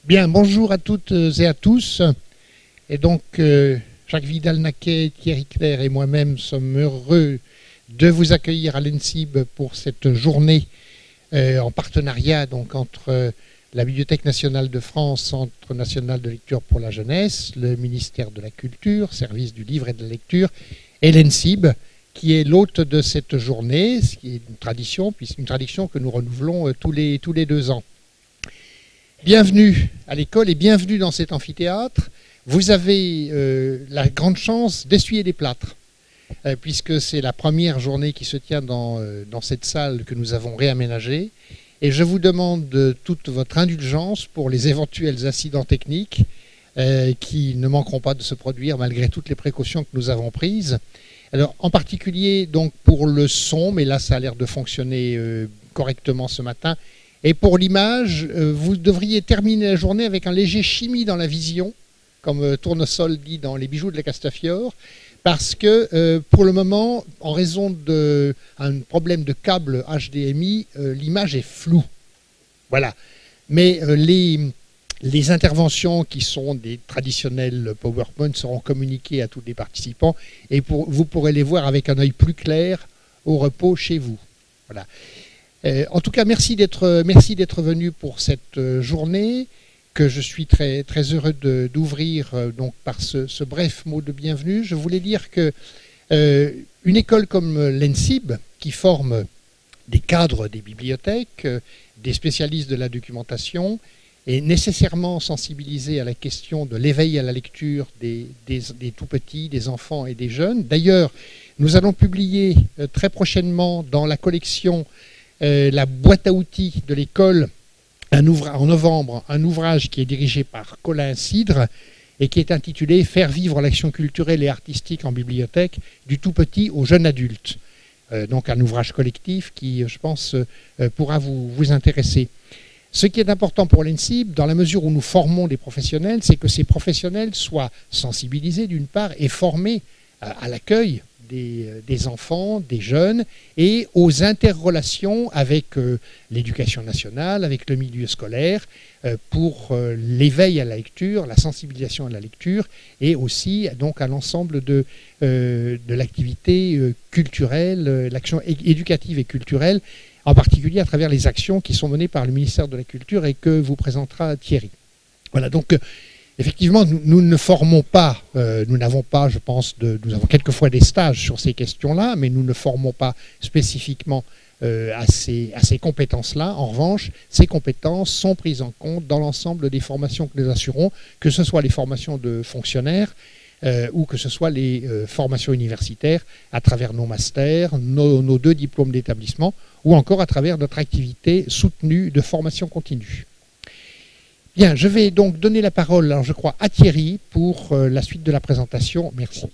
Bien, bonjour à toutes et à tous. Et donc, Jacques Vidal-Naquet, Thierry Clair et moi-même sommes heureux de vous accueillir à l'ENSIB pour cette journée en partenariat donc, entre la Bibliothèque nationale de France, Centre national de lecture pour la jeunesse, le ministère de la Culture, Service du livre et de la lecture, et l'ENSIB, qui est l'hôte de cette journée, ce qui est une tradition que nous renouvelons tous les 2 ans. Bienvenue à l'école et bienvenue dans cet amphithéâtre. Vous avez la grande chance d'essuyer les plâtres, puisque c'est la première journée qui se tient dans cette salle que nous avons réaménagée. Et je vous demande toute votre indulgence pour les éventuels incidents techniques qui ne manqueront pas de se produire malgré toutes les précautions que nous avons prises. Alors, en particulier donc pour le son, mais là ça a l'air de fonctionner correctement ce matin. Et pour l'image, vous devriez terminer la journée avec un léger chimie dans la vision, comme Tournesol dit dans Les bijoux de la Castafiore, parce que pour le moment, en raison d'un problème de câble HDMI, l'image est floue. Voilà. Mais les interventions qui sont des traditionnels PowerPoint seront communiquées à tous les participants et vous pourrez les voir avec un œil plus clair au repos chez vous. Voilà. En tout cas, merci d'être venu pour cette journée que je suis très, très heureux d'ouvrir donc par ce bref mot de bienvenue. Je voulais dire que une école comme l'ENSIB, qui forme des cadres des bibliothèques, des spécialistes de la documentation, est nécessairement sensibilisée à la question de l'éveil à la lecture des tout-petits, des enfants et des jeunes. D'ailleurs, nous allons publier très prochainement dans la collection la boîte à outils de l'école en novembre, un ouvrage qui est dirigé par Colin Cidre et qui est intitulé « Faire vivre l'action culturelle et artistique en bibliothèque du tout petit au jeune adulte ». Donc un ouvrage collectif qui, je pense, pourra vous intéresser. Ce qui est important pour l'ENSIB, dans la mesure où nous formons des professionnels, c'est que ces professionnels soient sensibilisés d'une part et formés à l'accueil des enfants, des jeunes et aux interrelations avec l'éducation nationale, avec le milieu scolaire pour l'éveil à la lecture, la sensibilisation à la lecture et aussi donc à l'ensemble de l'activité culturelle, l'action éducative et culturelle, en particulier à travers les actions qui sont menées par le ministère de la Culture et que vous présentera Thierry. Voilà, donc effectivement, nous ne formons pas, nous n'avons pas, je pense, nous avons quelquefois des stages sur ces questions-là, mais nous ne formons pas spécifiquement à ces compétences-là. En revanche, ces compétences sont prises en compte dans l'ensemble des formations que nous assurons, que ce soit les formations de fonctionnaires ou que ce soit les formations universitaires à travers nos masters, nos 2 diplômes d'établissement, ou encore à travers notre activité soutenue de formation continue. Bien, je vais donc donner la parole, alors je crois, à Thierry pour la suite de la présentation. Merci.